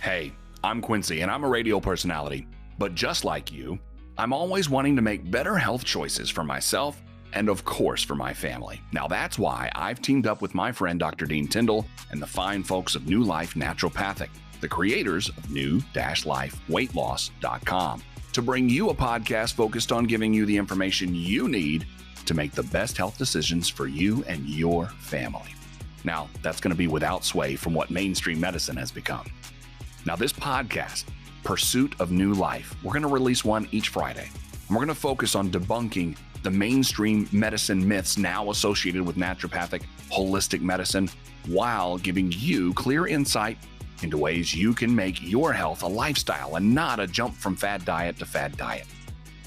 Hey, I'm Quincy and I'm a radio personality, but just like you, I'm always wanting to make better health choices for myself and of course for my family. Now that's why I've teamed up with my friend Dr. Dean Tyndall and the fine folks of New Life Naturopathic, the creators of new-lifeweightloss.com, to bring you a podcast focused on giving you the information you need to make the best health decisions for you and your family. Now, that's going to be without sway from what mainstream medicine has become. Now, this podcast, Pursuit of New Life, we're going to release one each Friday. And we're going to focus on debunking the mainstream medicine myths now associated with naturopathic, holistic medicine, while giving you clear insight into ways you can make your health a lifestyle and not a jump from fad diet to fad diet.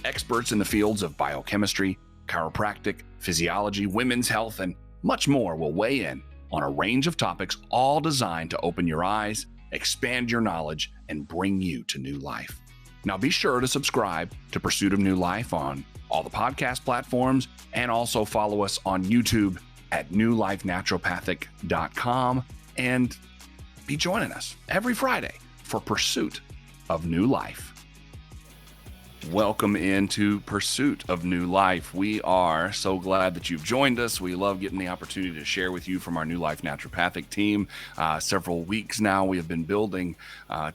Experts in the fields of biochemistry, chiropractic, physiology, women's health, and much more will weigh in on a range of topics, all designed to open your eyes, expand your knowledge, and bring you to new life. Now be sure to subscribe to Pursuit of New Life on all the podcast platforms, and also follow us on YouTube at newlifenaturopathic.com, and be joining us every Friday for Pursuit of New Life. Welcome into Pursuit of New Life. We are so glad that you've joined us. We love getting the opportunity to share with you from our New Life Naturopathic team. Several weeks now, we have been building,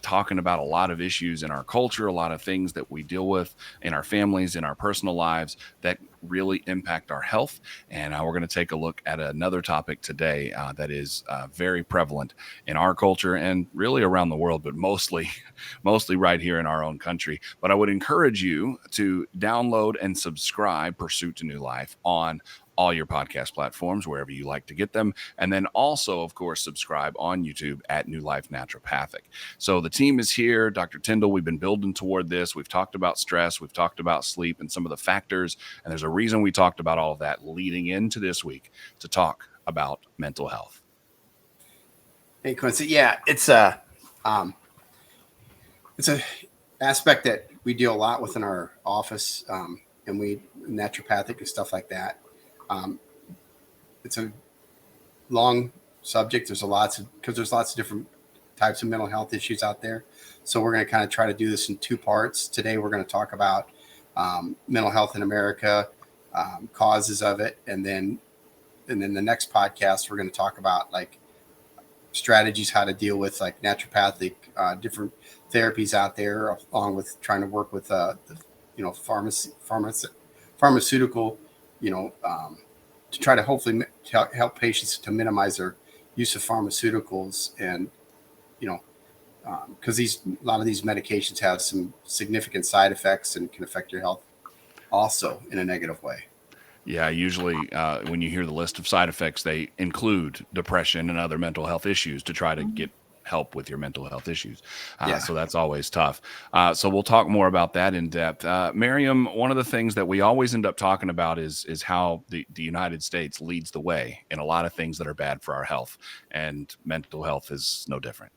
talking about a lot of issues in our culture, a lot of things that we deal with in our families, in our personal lives that really impact our health. And we're going to take a look at another topic today that is very prevalent in our culture and really around the world, but mostly right here in our own country. But I would encourage you to download and subscribe Pursuit to New Life on all your podcast platforms, wherever you like to get them. And then also, of course, subscribe on YouTube at New Life Naturopathic. So the team is here. Dr. Tyndall, we've been building toward this. We've talked about stress. We've talked about sleep and some of the factors. And there's a reason we talked about all of that leading into this week to talk about mental health. Hey, Quincy. Yeah, it's a aspect that we deal a lot with in our office, and we naturopathic and stuff like that. It's a long subject. There's lots of different types of mental health issues out there. So we're going to kind of try to do this in two parts. Today, we're going to talk about mental health in America, causes of it. And then the next podcast, we're going to talk about like strategies, how to deal with like naturopathic, different therapies out there, along with trying to work with, pharmaceutical, to try to hopefully help patients to minimize their use of pharmaceuticals, and because a lot of these medications have some significant side effects and can affect your health also in a negative way. Yeah, usually when you hear the list of side effects, they include depression and other mental health issues to try to get help with your mental health issues. So that's always tough. So we'll talk more about that in depth. Miriam, one of the things that we always end up talking about is how the United States leads the way in a lot of things that are bad for our health, and mental health is no different.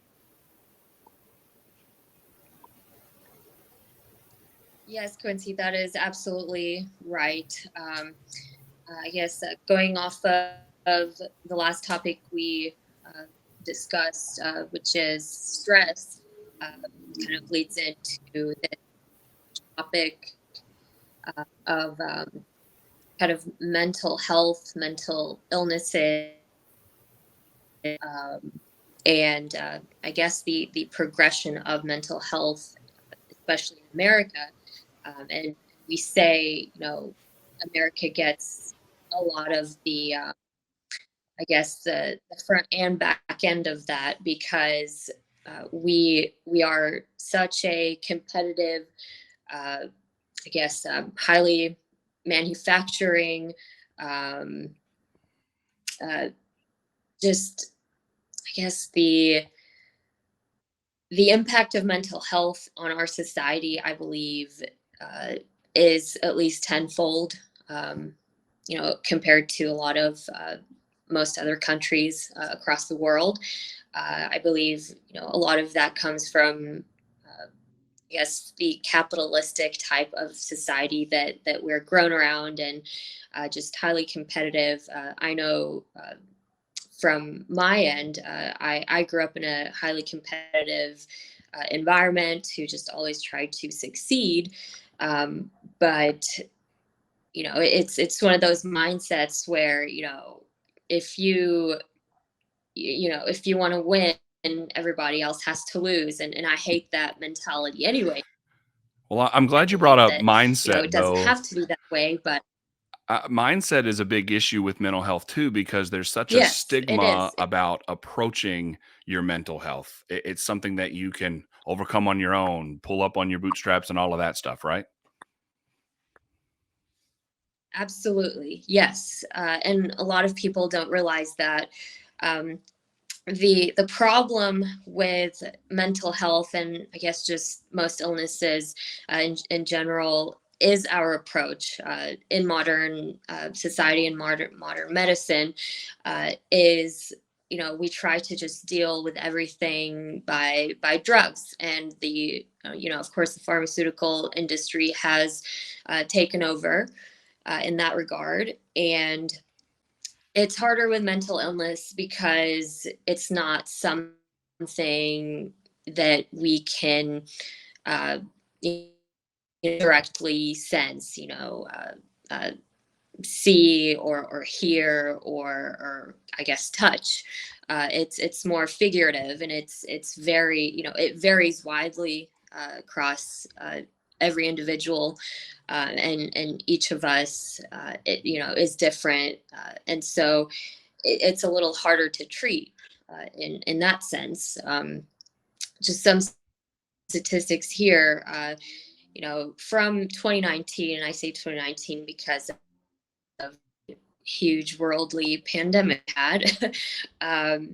Yes, Quincy, that is absolutely right. I guess going off of the last topic we discussed, which is stress, kind of leads into the topic of kind of mental health, mental illnesses, and I guess the progression of mental health, especially in America. And we say, America gets a lot of the, I guess, the front and back end of that, because we are such a competitive, highly manufacturing, just, I guess, the impact of mental health on our society, I believe, is at least tenfold, compared to a lot of most other countries across the world. I believe, a lot of that comes from, the capitalistic type of society that we're grown around, and just highly competitive. I know from my end, I grew up in a highly competitive environment, who just always try to succeed. But it's one of those mindsets where, if if you want to win, everybody else has to lose. And I hate that mentality anyway. Well, I'm glad you I believe brought up that, mindset, it doesn't though. have to be that way, but Mindset is a big issue with mental health too, because there's such a yes, it stigma is. about approaching your mental health. It's something that you can overcome on your own, pull up on your bootstraps and all of that stuff, right? Absolutely. Yes. And a lot of people don't realize that um, the problem with mental health, and I guess just most illnesses in general, is our approach in modern society and modern medicine. Is we try to just deal with everything by drugs, and the of course the pharmaceutical industry has taken over in that regard. And it's harder with mental illness because it's not something that we can uh, directly sense, see or hear or I guess touch. It's more figurative, and it's very, it varies widely across every individual, and each of us, is different, and so it's a little harder to treat in that sense. Just some statistics here. From 2019, and I say 2019 because of huge worldly pandemic had. I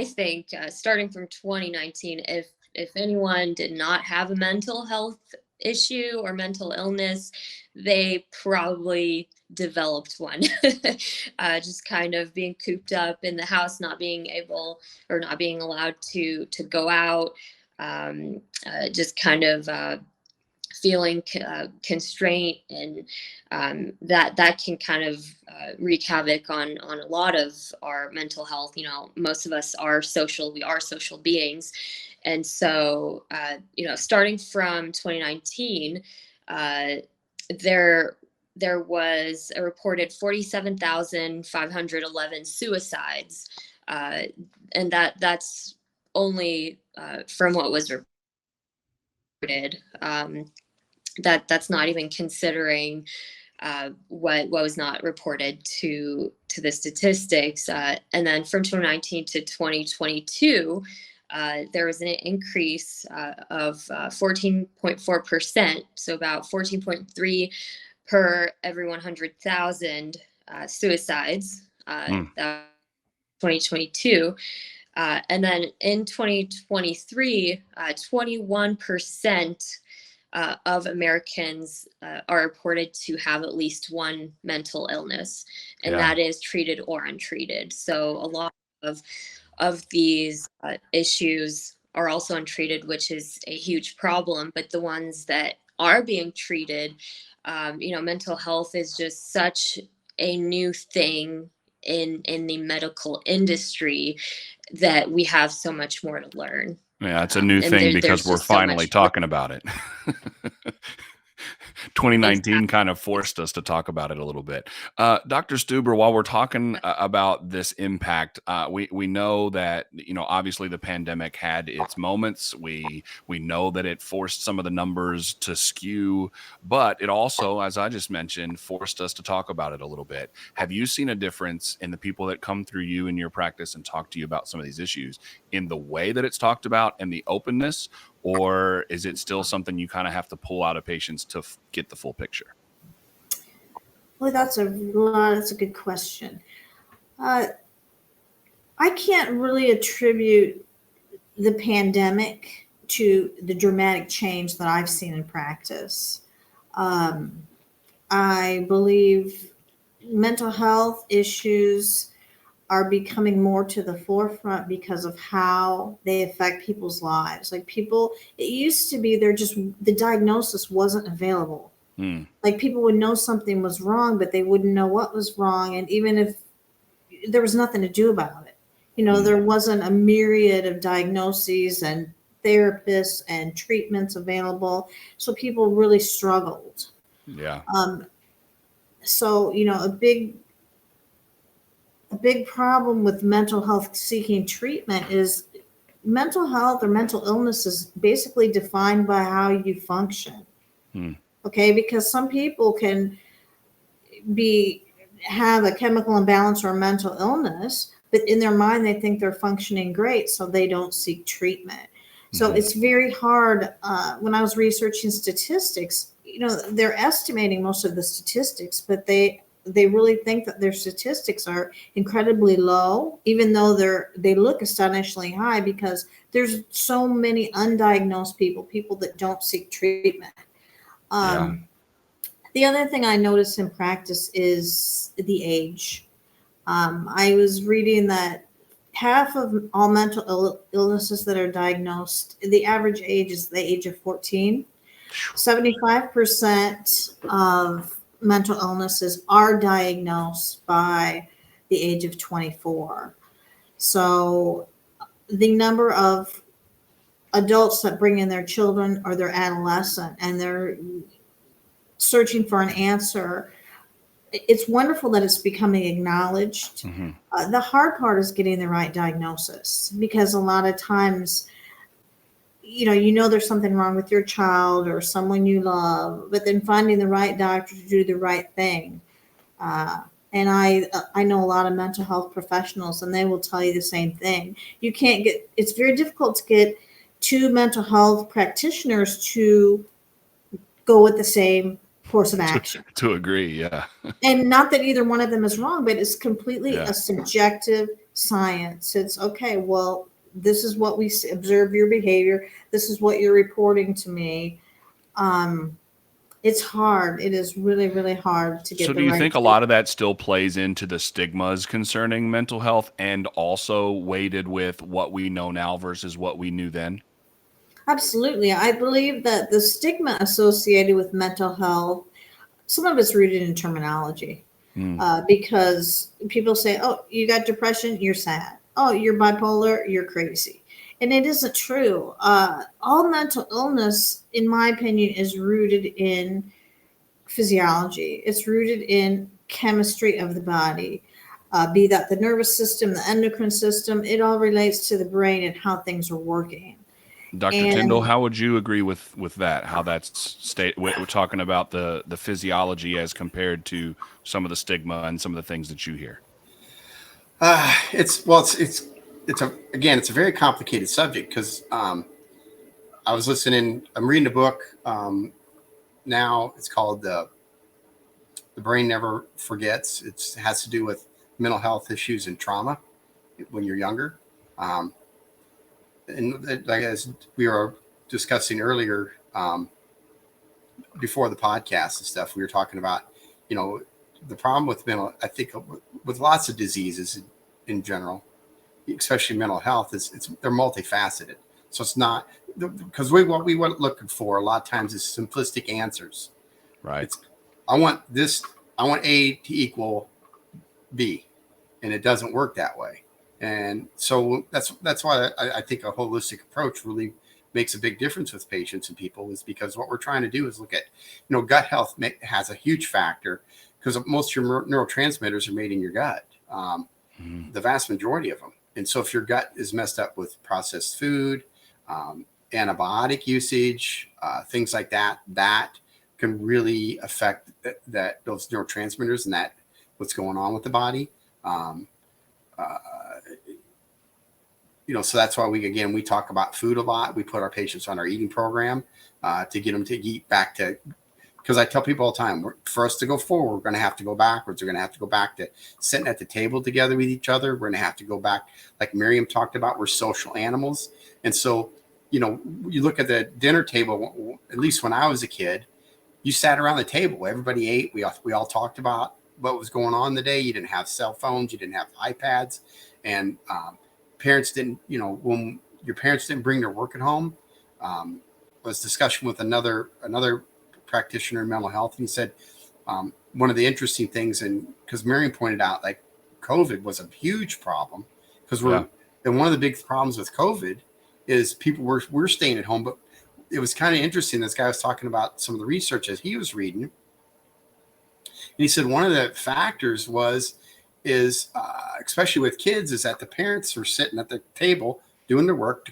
think starting from 2019, if anyone did not have a mental health issue or mental illness, they probably developed one. Just kind of being cooped up in the house, not being able or not being allowed to go out, just kind of feeling constraint, and that can kind of wreak havoc on a lot of our mental health. Most of us are social. We are social beings, and so starting from 2019, there was a reported 47,511 suicides, and that's only from what was reported. That's not even considering what was not reported to the statistics. And then from 2019 to 2022, there was an increase of 14.4%, so about 14.3 per every 100,000 suicides. That 2022. And then in 2023, 21% of Americans are reported to have at least one mental illness, and that is treated or untreated. So a lot of these issues are also untreated, which is a huge problem. But the ones that are being treated, mental health is just such a new thing in the medical industry that we have so much more to learn. Yeah, it's a new thing because we're finally talking about it. 2019 kind of forced us to talk about it a little bit. Dr. Stuber, while we're talking about this impact, we know that, obviously the pandemic had its moments. We know that it forced some of the numbers to skew, but it also, as I just mentioned, forced us to talk about it a little bit. Have you seen a difference in the people that come through you in your practice and talk to you about some of these issues in the way that it's talked about and the openness? Or is it still something you kind of have to pull out of patients to get the full picture? Well, that's a good question. I can't really attribute the pandemic to the dramatic change that I've seen in practice. I believe mental health issues are becoming more to the forefront because of how they affect people's lives. Like it used to be the diagnosis wasn't available. Like people would know something was wrong, but they wouldn't know what was wrong. And even if there was nothing to do about it, there wasn't a myriad of diagnoses and therapists and treatments available. So people really struggled. Yeah. So, you know, a big problem with mental health seeking treatment is mental health or mental illness is basically defined by how you function. Hmm. Okay, because some people can have a chemical imbalance or a mental illness, but in their mind they think they're functioning great, so they don't seek treatment. So Mhm. it's very hard. When I was researching statistics, you know, they're estimating most of the statistics, but they really think that their statistics are incredibly low, even though they look astonishingly high, because there's so many undiagnosed people that don't seek treatment. Yeah. The other thing I notice in practice is the age. I was reading that half of all mental illnesses that are diagnosed, the average age is the age of 14. 75% of mental illnesses are diagnosed by the age of 24. So the number of adults that bring in their children or their adolescent and they're searching for an answer, it's wonderful that it's becoming acknowledged. Mhm. The hard part is getting the right diagnosis, because a lot of times, you know there's something wrong with your child or someone you love, but then finding the right doctor to do the right thing. And I know a lot of mental health professionals, and they will tell you the same thing. It's very difficult to get two mental health practitioners to go with the same course of To, action. to agree. Yeah. And not that either one of them is wrong, but it's completely Yeah. a subjective science. It's okay, well, this is what we observe your behavior. This is what you're reporting to me. It's hard. It is really, really hard to So get do the you right think a lot of treatment. that still plays into the stigmas concerning mental health and also weighted with what we know now versus what we knew then? Absolutely. I believe that the stigma associated with mental health, some of it's rooted in terminology. Mm. Because people say, oh, you got depression, you're sad. Oh, you're bipolar, you're crazy. And it isn't true. All mental illness, in my opinion, is rooted in physiology, it's rooted in chemistry of the body. Be that the nervous system, the endocrine system, it all relates to the brain and how things are working. Dr. Tyndall, And how would you agree with that? How that's we're talking about the physiology as compared to some of the stigma and some of the things that you hear. It's a very complicated subject, because I'm reading a book now. It's called The Brain Never Forgets. It has to do with mental health issues and trauma when you're younger. Um, and like as we were discussing earlier, before the podcast and stuff, we were talking about, the problem with I think with lots of diseases in general, especially mental health, they're multifaceted. So it's not, because what we were looking for a lot of times is simplistic answers. Right. It's, I want this, I want A to equal B, and it doesn't work that way. And so that's why I think a holistic approach really makes a big difference with patients and people, is because what we're trying to do is look at, gut health has a huge factor, because most of your neurotransmitters are made in your gut, the vast majority of them. And so if your gut is messed up with processed food, antibiotic usage, things like that, that can really affect those neurotransmitters and that what's going on with the body. So that's why we talk about food a lot. We put our patients on our eating program to get them to eat back to, because I tell people all the time, for us to go forward, we're going to have to go backwards. We're going to have to go back to sitting at the table together with each other. We're going to have to go back, like Miriam talked about, we're social animals. And so, you look at the dinner table, at least when I was a kid, you sat around the table, everybody ate. We all talked about what was going on the day. You didn't have cell phones, you didn't have iPads, and parents didn't, when your parents didn't bring their work at home. Was discussion with another practitioner in mental health, and he said one of the interesting things, and because Marion pointed out, like, COVID was a huge problem, because and one of the big problems with COVID is people were staying at home, but it was kind of interesting. This guy was talking about some of the research that he was reading, and he said one of the factors is especially with kids, is that the parents are sitting at the table doing their work,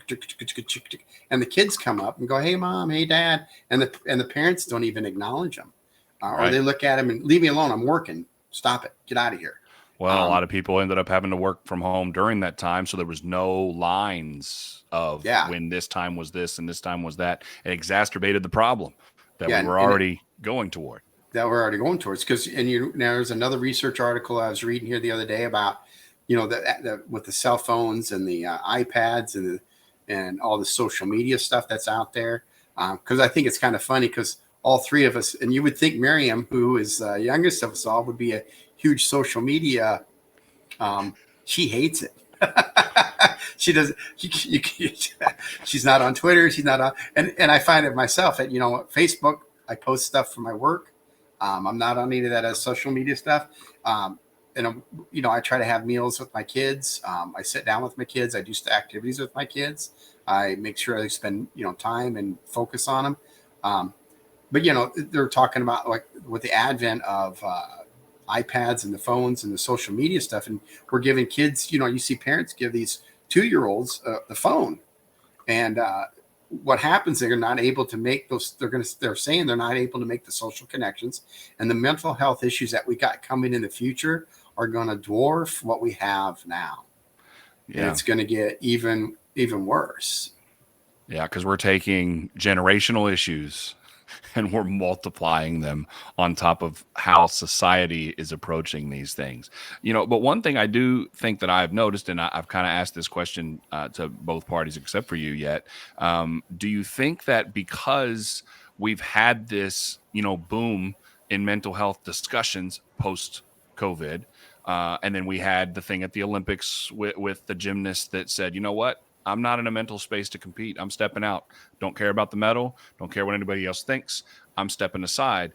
and the kids come up and go, "Hey, mom, hey, dad," and the parents don't even acknowledge them, or they look at them and leave me alone. I'm working. Stop it. Get out of here. Well, a lot of people ended up having to work from home during that time, so there was no lines of when this time was this and this time was that. It exacerbated the problem that we were already going toward. Because there's another research article I was reading here the other day about, with the cell phones and the iPads and all the social media stuff that's out there. Because I think it's kind of funny because all three of us, and you would think Miriam, who is the youngest of us all, would be a huge social media. She hates it. She doesn't. She's not on Twitter. She's not on. And I find it myself at Facebook. I post stuff for my work. I'm not on any of that as social media stuff. And I try to have meals with my kids. I sit down with my kids. I do activities with my kids. I make sure I spend time and focus on them. But they're talking about, like, with the advent of iPads and the phones and the social media stuff, and we're giving kids, you see parents give these 2-year-olds the phone, and what happens, they're not able to make those, they're saying they're not able to make the social connections, and the mental health issues that we got coming in the future are going to dwarf what we have now. And it's going to get even worse. Yeah, because we're taking generational issues and we're multiplying them on top of how society is approaching these things. But one thing I do think that I've noticed, and I've kind of asked this question to both parties except for you yet, do you think that because we've had this, boom in mental health discussions post-COVID, and then we had the thing at the Olympics with the gymnast that said, you know what? I'm not in a mental space to compete. I'm stepping out. Don't care about the medal. Don't care what anybody else thinks. I'm stepping aside.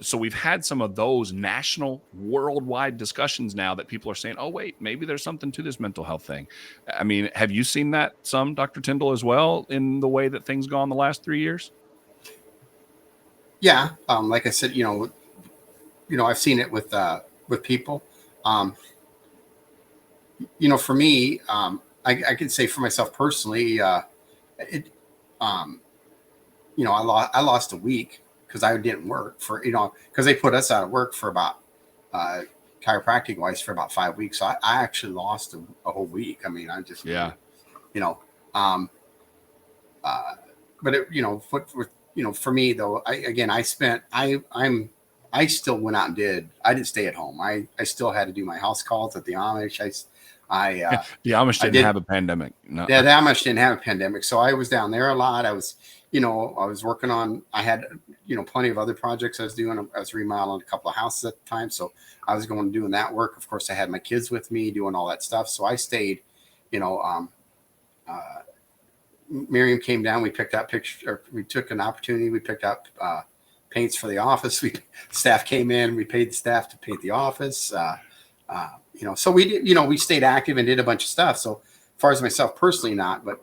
So we've had some of those national, worldwide discussions now that people are saying, oh, wait, maybe there's something to this mental health thing. I mean, have you seen that some, Dr. Tyndall, as well, in the way that things gone the last 3 years? Yeah. Like I said, I've seen it with people. For me, I can say for myself personally, I lost a week because I didn't work because they put us out of work for about chiropractic wise for about 5 weeks. So I actually lost a whole week. I mean, I just, but for me though, I still went out and I didn't stay at home. I still had to do my house calls at the Amish. The Amish didn't have a pandemic. No. Yeah, the Amish didn't have a pandemic. So I was down there a lot. I was working on, I had, plenty of other projects I was doing. I was remodeling a couple of houses at the time. So I was going and doing that work. Of course, I had my kids with me doing all that stuff. So I stayed, Miriam came down. We picked up we took an opportunity. We picked up paints for the office. Staff came in. We paid the staff to paint the office. So we did, we stayed active and did a bunch of stuff. So as far as myself personally, not, but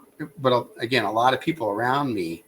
again, a lot of people around me,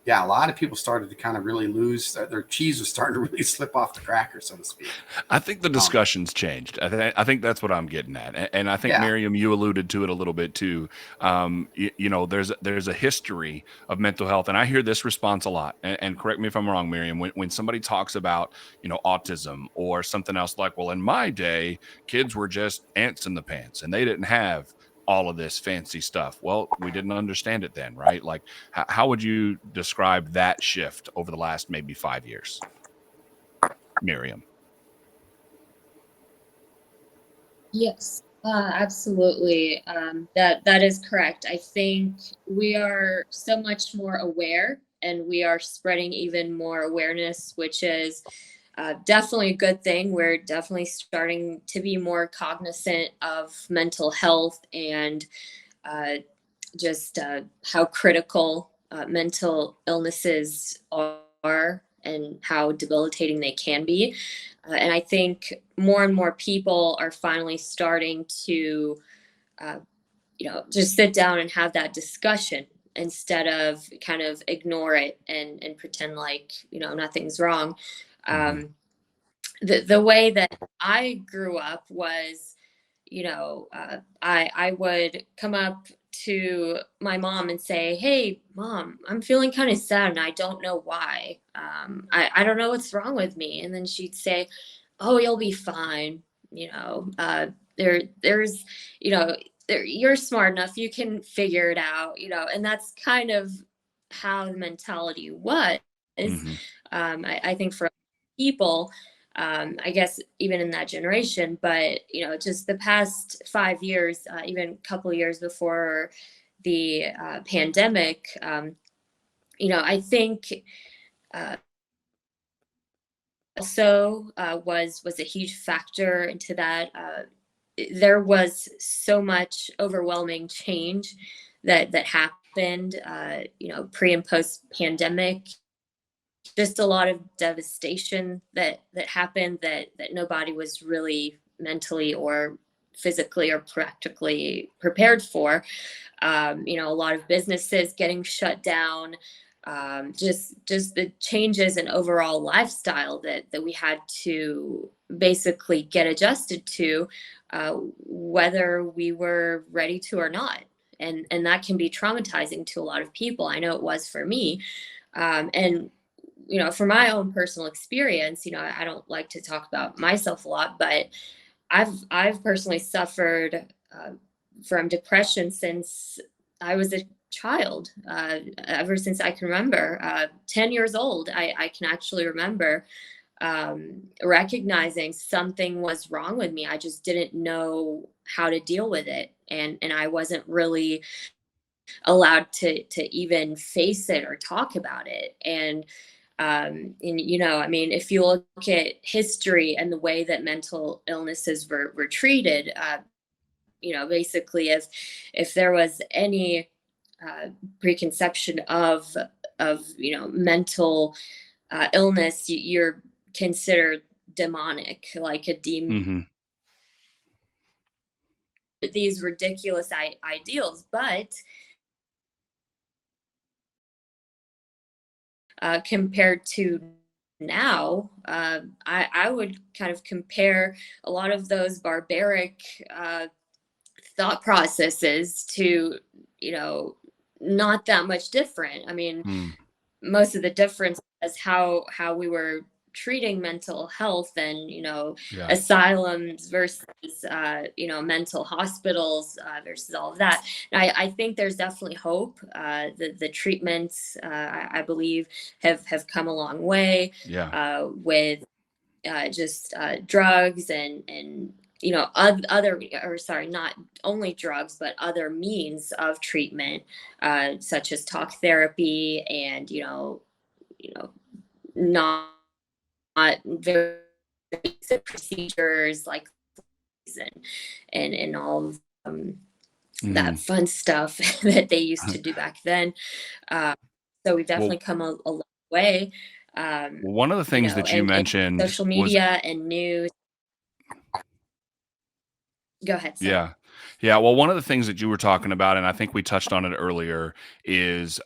a lot of people started to kind of really lose their cheese was starting to really slip off the cracker, so to speak. I think the discussions changed. I think that's what I'm getting at. And I think, Miriam, you alluded to it a little bit too. There's a history of mental health. And I hear this response a lot. And correct me if I'm wrong, Miriam, when somebody talks about, autism or something else, like, well, in my day, kids were just ants in the pants and they didn't have all of this fancy stuff. Well, we didn't understand it then, right? Like, how would you describe that shift over the last maybe 5 years? Miriam. Yes, absolutely. That is correct. I think we are so much more aware, and we are spreading even more awareness, which is definitely a good thing. We're definitely starting to be more cognizant of mental health and just how critical mental illnesses are and how debilitating they can be. And I think more and more people are finally starting to just sit down and have that discussion instead of kind of ignore it and pretend like, nothing's wrong. Mm-hmm. The way that I grew up was, I would come up to my mom and say, "Hey, mom, I'm feeling kind of sad and I don't know why. I don't know what's wrong with me." And then she'd say, "Oh, you'll be fine. You know, there's, you know, you're smart enough. You can figure it out." And that's kind of how the mentality was. Mm-hmm. I think for people, I guess even in that generation, but just the past 5 years, even a couple of years before the pandemic, I think also was a huge factor into that. There was so much overwhelming change that happened, pre and post pandemic. Just a lot of devastation that happened that nobody was really mentally or physically or practically prepared for. A lot of businesses getting shut down, just the changes in overall lifestyle that we had to basically get adjusted to, whether we were ready to or not. And that can be traumatizing to a lot of people. I know it was for me. And for my own personal experience, I don't like to talk about myself a lot, but I've personally suffered from depression since I was a child, ever since I can remember. 10 years old, I can actually remember recognizing something was wrong with me. I just didn't know how to deal with it. And I wasn't really allowed to even face it or talk about it. And I mean, if you look at history and the way that mental illnesses were treated, basically if there was any preconception of mental illness, you're considered demonic, like a demon. Mm-hmm. These ridiculous ideals, but compared to now, I would kind of compare a lot of those barbaric thought processes to, not that much different. I mean, Mm. most of the difference is how we were treating mental health and, Yeah. asylums versus, mental hospitals versus all of that. And I think there's definitely hope. The treatments, I believe, have come a long way Yeah. with just drugs and other, or sorry, not only drugs, but other means of treatment, such as talk therapy and, not very basic procedures like and all of that Mm. fun stuff that they used to do back then. Uh, so we've definitely Well, come a long way. one of the things that you And mentioned social was, media and news. Go ahead. Sorry. yeah. Yeah. Well, one of the things that you were talking about, and I think we touched on it earlier, is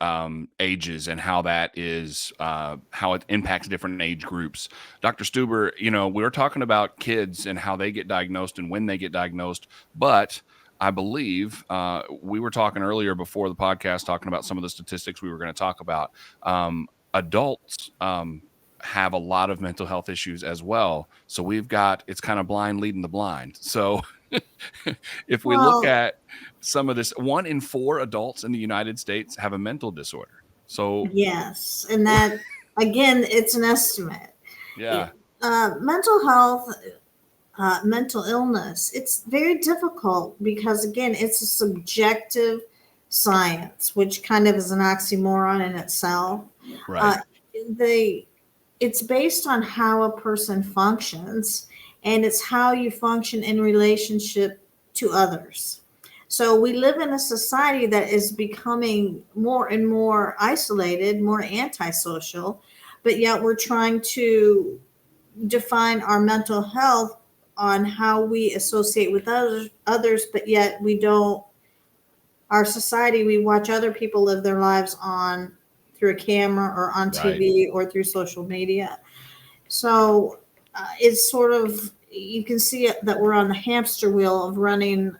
ages and how that is, how it impacts different age groups. Dr. Stuber, we were talking about kids and how they get diagnosed and when they get diagnosed, but I believe we were talking earlier before the podcast, talking about some of the statistics we were going to talk about. Adults have a lot of mental health issues as well. So it's kind of blind leading the blind. So if we look Well, at some of this, 1 in 4 adults in the United States have a mental disorder. So yes. And that, again, it's an estimate. yeah. Mental health, mental illness, it's very difficult because, again, it's a subjective science, which kind of is an oxymoron in itself. Right. Uh, it's based on how a person functions, and it's how you function in relationship to others. So we live in a society that is becoming more and more isolated, more antisocial, but yet we're trying to define our mental health on how we associate with others, but yet we don't our society, we watch other people live their lives through a camera or on TV or through social media. So it's sort of, you can see it, that we're on the hamster wheel of running,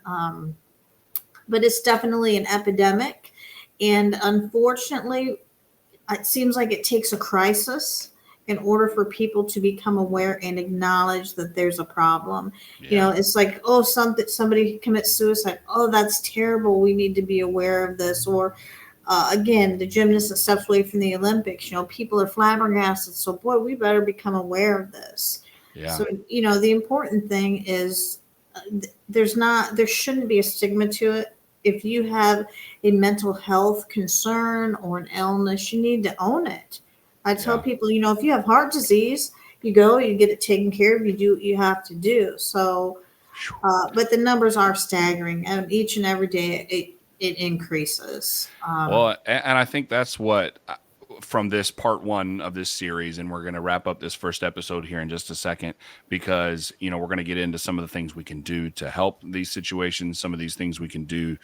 but it's definitely an epidemic. And unfortunately, it seems like it takes a crisis in order for people to become aware and acknowledge that there's a problem. Yeah. It's like, oh, somebody commits suicide. Oh, that's terrible. We need to be aware of this. Or again, the gymnast that steps away from the Olympics, people are flabbergasted. So boy, we better become aware of this. Yeah. So, the important thing is there shouldn't be a stigma to it. If you have a mental health concern or an illness, you need to own it. I tell people, if you have heart disease, you get it taken care of, you do what you have to do. So, but the numbers are staggering, and each and every day it increases. Well, and I think that's what, from this part 1 of this series, and we're going to wrap up this first episode here in just a second, because we're going to get into some of the things we can do to help these situations, some of these things we can do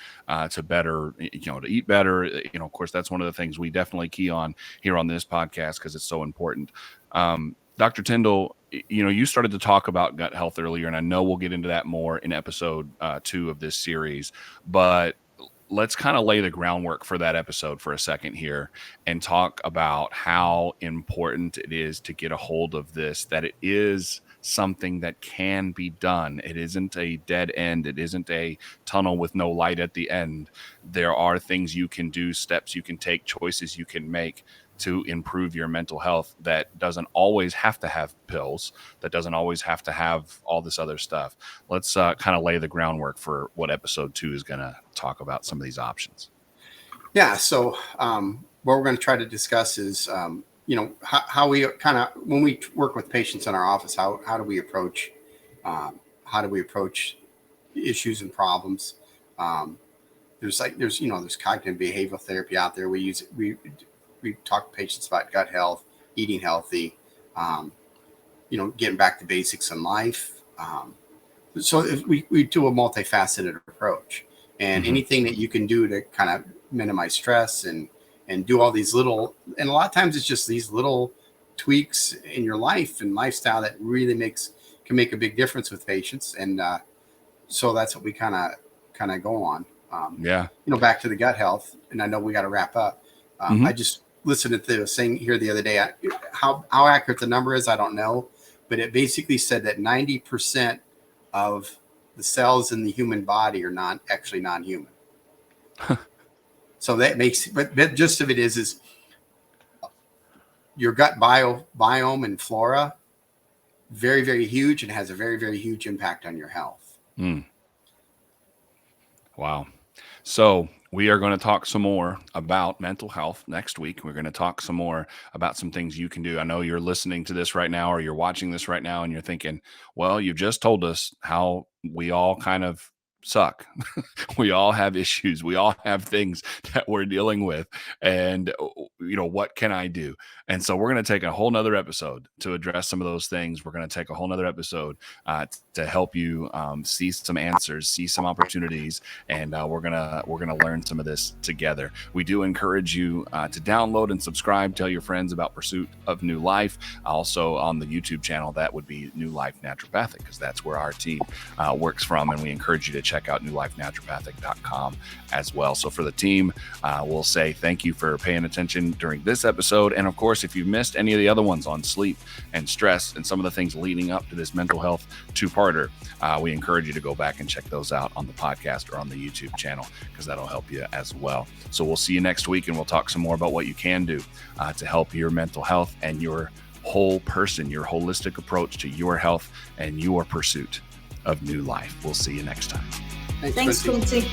to better, to eat better. Of course, that's one of the things we definitely key on here on this podcast because it's so important. Dr. Tyndall, you started to talk about gut health earlier, and I know we'll get into that more in episode 2 of this series, but let's kind of lay the groundwork for that episode for a second here and talk about how important it is to get a hold of this, that it is something that can be done. It isn't a dead end. It isn't a tunnel with no light at the end. There are things you can do, steps you can take, choices you can make to improve your mental health that doesn't always have to have pills, that doesn't always have to have all this other stuff. Let's kind of lay the groundwork for what episode 2 is going to talk about, some of these options. Yeah. So what we're going to try to discuss is, how we kind of, when we work with patients in our office, how do we approach issues and problems? There's cognitive behavioral therapy out there. We talk to patients about gut health, eating healthy, getting back to basics in life. So if we do a multifaceted approach, and anything that you can do to kind of minimize stress and do all these little, and a lot of times it's just these little tweaks in your life and lifestyle that really can make a big difference with patients. And so that's what we kind of go on. Back to the gut health, and I know we got to wrap up. I just listened to this thing here the other day. How accurate the number is, I don't know, but it basically said that 90% of the cells in the human body are non-human. So that makes, but the gist of it is your gut biome and flora, very, very huge, and has a very, very huge impact on your health. Wow. So we are going to talk some more about mental health next week. We're going to talk some more about some things you can do. I know you're listening to this right now, or you're watching this right now, and you're thinking, well, you've just told us how we all kind of suck. We all have issues. We all have things that we're dealing with. And, what can I do? And so we're going to take a whole nother episode to address some of those things. We're going to take a whole nother episode to help you see some answers, see some opportunities, and we're gonna learn some of this together. We do encourage you to download and subscribe. Tell your friends about Pursuit of New Life. Also on the YouTube channel, that would be New Life Naturopathic, because that's where our team works from, and we encourage you to check out newlifenaturopathic.com as well. So for the team, we'll say thank you for paying attention during this episode, and of course, if you've missed any of the other ones on sleep and stress and some of the things leading up to this mental health two-parter, we encourage you to go back and check those out on the podcast or on the YouTube channel, because that'll help you as well. So we'll see you next week, and we'll talk some more about what you can do to help your mental health and your whole person, your holistic approach to your health and your pursuit of new life. We'll see you next time. Thanks, Quincy.